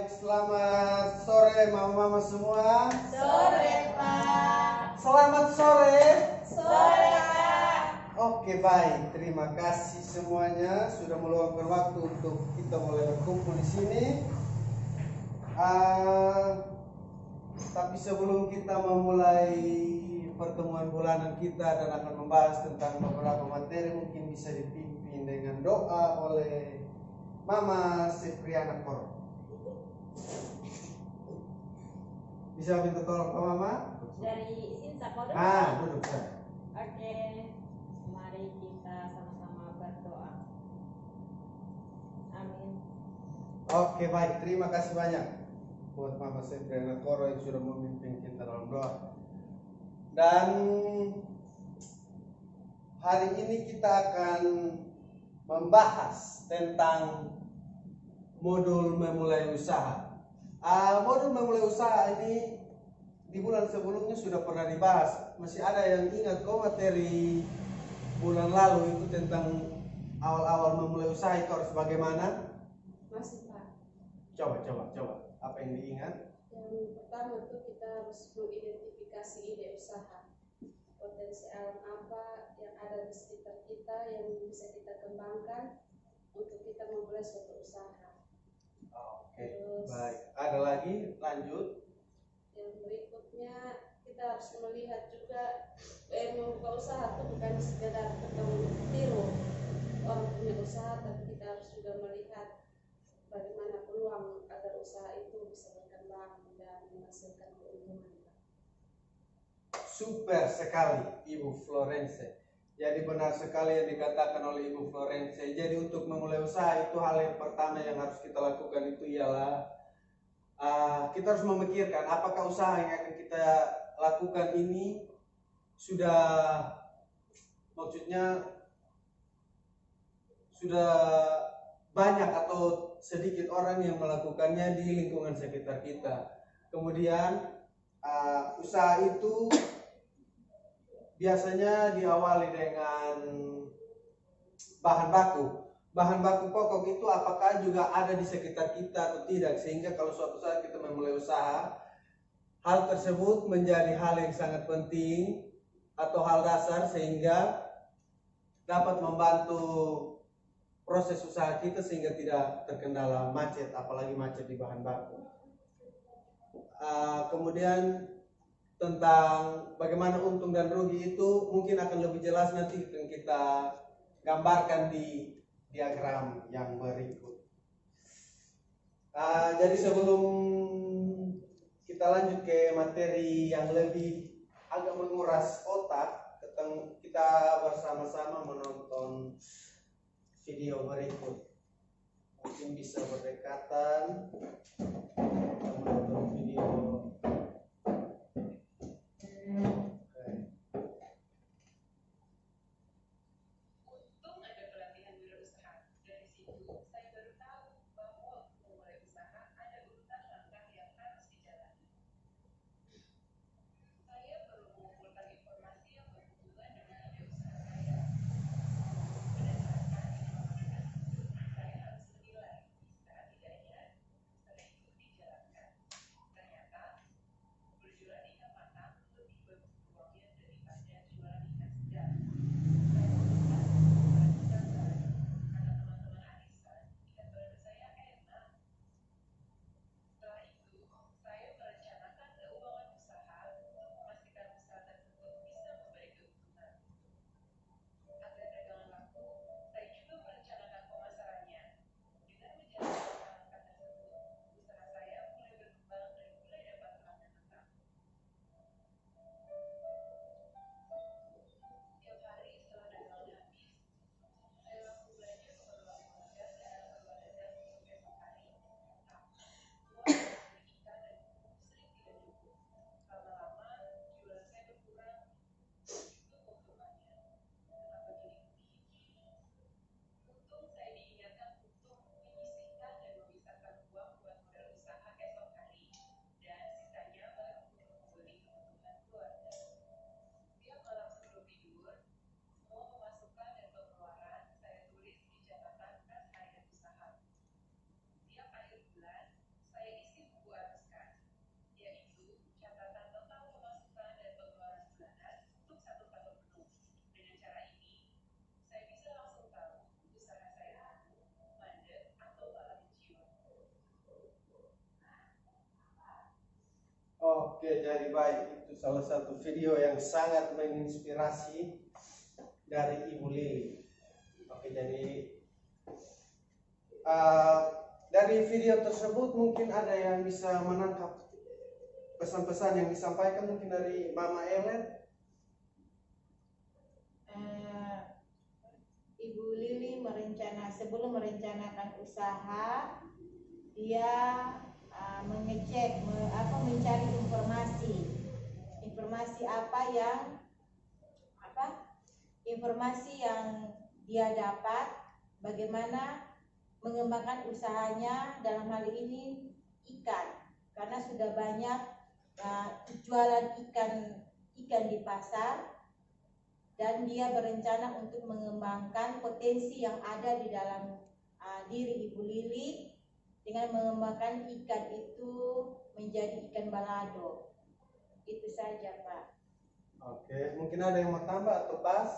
Selamat sore mama-mama semua. Sore, Pak. Selamat sore. Sore, Pak. Oke, baik. Terima kasih semuanya sudah meluangkan waktu untuk kita mulai berkumpul di sini. Tapi sebelum kita memulai pertemuan bulanan kita dan akan membahas tentang beberapa materi, mungkin bisa dipimpin dengan doa oleh Mama Sepriana Koro. Bisa minta tolong ke Mama? Dari Sinsa Koro. Duduk ya. Oke, mari kita sama-sama berdoa. Amin. Oke, baik. Terima kasih banyak buat Mama Sepriana Koro yang sudah memimpin kita dalam doa. Dan hari ini kita akan membahas tentang modul memulai usaha. Modul memulai usaha ini di bulan sebelumnya sudah pernah dibahas. Masih ada yang ingat kok materi bulan lalu itu tentang awal-awal memulai usaha itu harus bagaimana? Masih, Pak. Coba. Apa yang diingat? Yang pertama itu kita harus mengidentifikasi ide usaha. Potensi alam apa yang ada di sekitar kita yang bisa kita kembangkan untuk kita memulai suatu usaha. Oke, Terus, baik. Ada lagi? Lanjut. yang berikutnya kita harus melihat juga membuka usaha itu bukan sekedar kita tiru orang punya usaha, tapi kita harus juga melihat bagaimana peluang agar usaha itu bisa berkembang dan menghasilkan keuntungan. Super sekali Ibu Florence. Jadi benar sekali yang dikatakan oleh Ibu Florence. Jadi untuk memulai usaha itu hal yang pertama yang harus kita lakukan itu ialah kita harus memikirkan apakah usaha yang akan kita lakukan ini sudah, maksudnya sudah banyak atau sedikit orang yang melakukannya di lingkungan sekitar kita. Kemudian usaha itu biasanya diawali dengan bahan baku. Bahan baku pokok itu apakah juga ada di sekitar kita atau tidak, sehingga kalau suatu saat kita memulai usaha, hal tersebut menjadi hal yang sangat penting atau hal dasar sehingga dapat membantu proses usaha kita sehingga tidak terkendala macet, apalagi macet di bahan baku. Kemudian tentang bagaimana untung dan rugi itu mungkin akan lebih jelas nanti kita gambarkan di diagram yang berikut. Jadi sebelum kita lanjut ke materi yang lebih agak menguras otak, kita bersama-sama menonton video berikut. Mungkin bisa berdekatan menonton video. Oke, jadi baik, itu salah satu video yang sangat menginspirasi dari Ibu Lili. Oke, jadi dari video tersebut mungkin ada yang bisa menangkap pesan-pesan yang disampaikan mungkin dari Mama Ellen. Ibu Lili sebelum merencanakan usaha, dia mengecek, mencari informasi yang dia dapat, bagaimana mengembangkan usahanya dalam hal ini ikan, karena sudah banyak jualan ikan di pasar, dan dia berencana untuk mengembangkan potensi yang ada di dalam diri Ibu Lili dengan mengembangkan ikan itu menjadi ikan balado. Itu saja, Pak. Oke, mungkin ada yang mau tambah atau pas?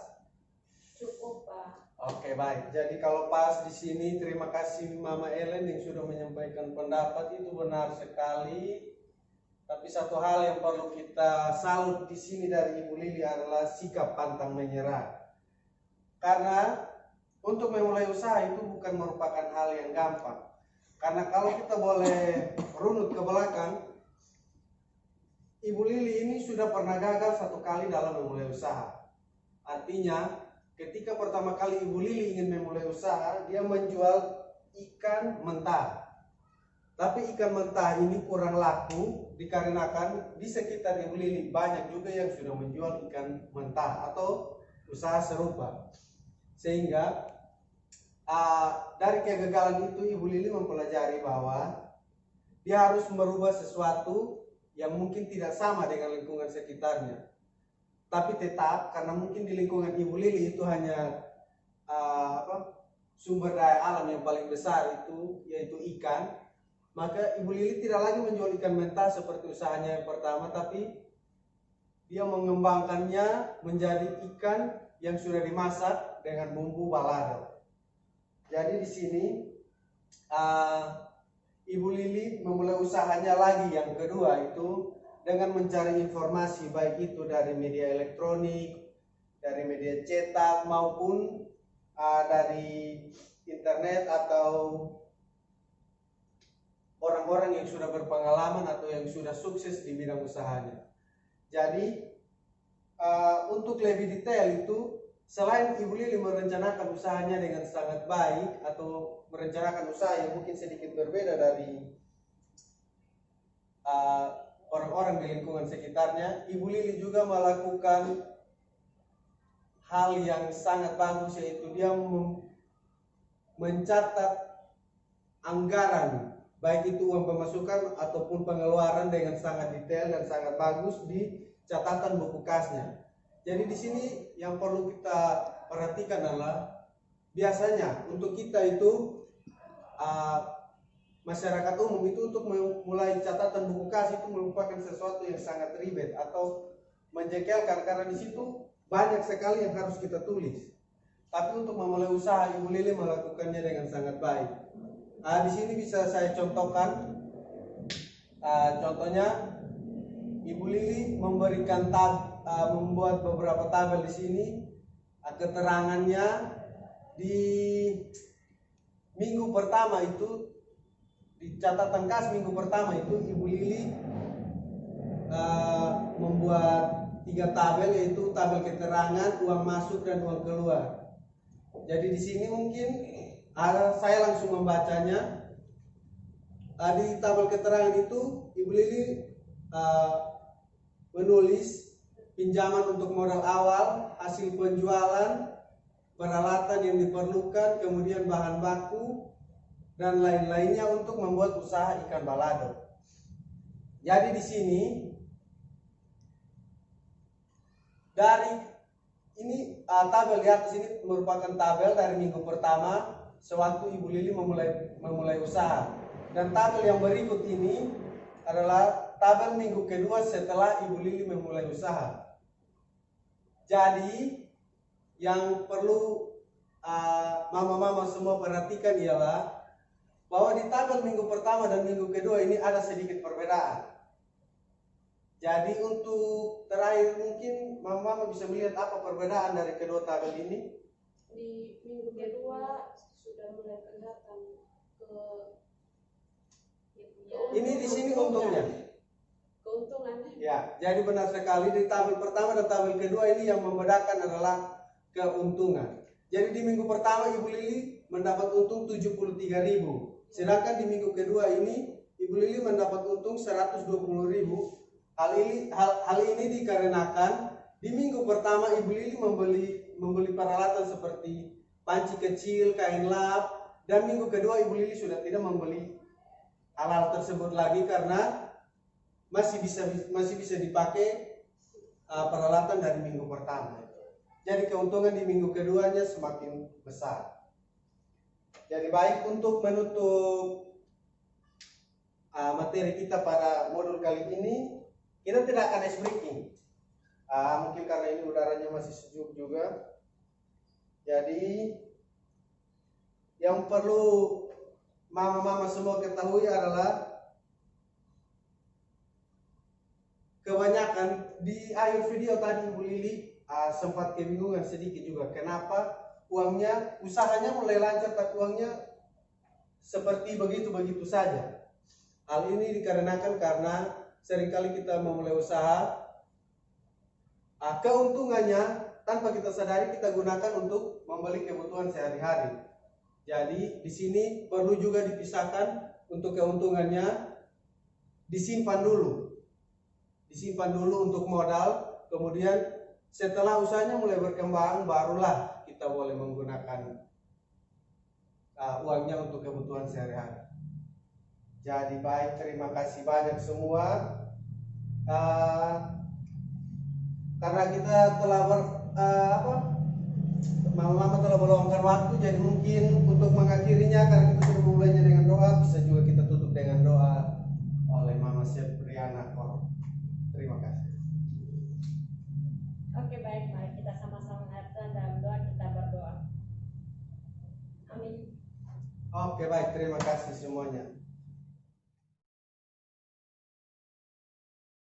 Cukup, Pak. Oke, baik. Jadi kalau pas di sini, terima kasih Mama Ellen yang sudah menyampaikan pendapat, itu benar sekali. Tapi satu hal yang perlu kita salut di sini dari Ibu Lili adalah sikap pantang menyerah. Karena untuk memulai usaha itu bukan merupakan hal yang gampang. Karena kalau kita boleh runut ke belakang, Ibu Lili ini sudah pernah gagal 1 kali dalam memulai usaha. Artinya, ketika pertama kali Ibu Lili ingin memulai usaha, dia menjual ikan mentah. Tapi ikan mentah ini kurang laku dikarenakan di sekitar Ibu Lili banyak juga yang sudah menjual ikan mentah atau usaha serupa. Sehingga dari kegagalan itu Ibu Lili mempelajari bahwa dia harus merubah sesuatu yang mungkin tidak sama dengan lingkungan sekitarnya. Tapi tetap karena mungkin di lingkungan Ibu Lili itu hanya sumber daya alam yang paling besar itu yaitu ikan, maka Ibu Lili tidak lagi menjual ikan mentah seperti usahanya yang pertama, tapi dia mengembangkannya menjadi ikan yang sudah dimasak dengan bumbu balado. Jadi di sini Ibu Lili memulai usahanya lagi yang kedua itu dengan mencari informasi baik itu dari media elektronik, dari media cetak maupun dari internet atau orang-orang yang sudah berpengalaman atau yang sudah sukses di bidang usahanya. Jadi untuk lebih detail itu, selain Ibu Lili merencanakan usahanya dengan sangat baik atau merencanakan usaha yang mungkin sedikit berbeda dari orang-orang di lingkungan sekitarnya, Ibu Lili juga melakukan hal yang sangat bagus, yaitu dia mencatat anggaran baik itu uang pemasukan ataupun pengeluaran dengan sangat detail dan sangat bagus di catatan buku kasnya. Jadi di sini yang perlu kita perhatikan adalah biasanya untuk kita itu masyarakat umum itu untuk memulai catatan buku kas itu merupakan sesuatu yang sangat ribet atau menjengkelkan karena di situ banyak sekali yang harus kita tulis. Tapi untuk memulai usaha Ibu Lili melakukannya dengan sangat baik. Di sini bisa saya contohkan, contohnya Ibu Lili memberikan membuat beberapa tabel di sini, keterangannya di minggu pertama itu, di catatan kas minggu pertama itu Ibu Lili membuat 3 tabel, yaitu tabel keterangan, uang masuk dan uang keluar. Jadi di sini mungkin saya langsung membacanya. Di tabel keterangan itu Ibu Lili menulis pinjaman untuk modal awal, hasil penjualan, peralatan yang diperlukan, kemudian bahan baku dan lain-lainnya untuk membuat usaha ikan balado. Jadi di sini dari ini tabel di atas ini merupakan tabel dari minggu pertama sewaktu Ibu Lili memulai usaha, dan tabel yang berikut ini adalah tabel minggu kedua setelah Ibu Lili memulai usaha. Jadi yang perlu mama-mama semua perhatikan ialah bahwa di tabel minggu pertama dan minggu kedua ini ada sedikit perbedaan. Jadi untuk terakhir mungkin Mama bisa melihat apa perbedaan dari kedua tabel ini? Di minggu kedua sudah mulai kelihatan Ini di sini untungnya. keuntungannya. Ya, jadi benar sekali di tabel pertama dan tabel kedua ini yang membedakan adalah keuntungan. Jadi di minggu pertama Ibu Lili mendapat untung 73.000. Sedangkan di minggu kedua ini Ibu Lili mendapat untung 120.000. Hal ini dikarenakan di minggu pertama Ibu Lili membeli peralatan seperti panci kecil, kain lap, dan minggu kedua Ibu Lili sudah tidak membeli hal-hal tersebut lagi karena masih bisa dipakai peralatan dari minggu pertama. Jadi keuntungan di minggu keduanya semakin besar. Jadi baik, untuk menutup materi kita pada modul kali ini, kita tidak akan ice breaking. Mungkin karena ini udaranya masih sejuk juga. Jadi yang perlu mama-mama semua ketahui adalah kebanyakan di akhir video tadi Ibu Lili sempat kebingungan sedikit juga. Kenapa usahanya mulai lancar tapi uangnya seperti begitu-begitu saja. Hal ini dikarenakan karena seringkali kita memulai usaha, keuntungannya tanpa kita sadari kita gunakan untuk membeli kebutuhan sehari-hari. Jadi di sini perlu juga dipisahkan untuk keuntungannya disimpan dulu untuk modal, kemudian setelah usahanya mulai berkembang barulah kita boleh menggunakan uangnya untuk kebutuhan sehari-hari. Jadi baik, terima kasih banyak semua. Karena kita telah mama-mama telah meluangkan waktu, jadi mungkin untuk mengakhirinya karena kita sudah memulainya dengan doa, bisa juga kita tutup dengan doa oleh Mama Sepriana Kor. Terima kasih. Oke, baik, mari kita sama-sama menghadapkan dalam doa, kita berdoa. Amin. Oke, baik, terima kasih semuanya.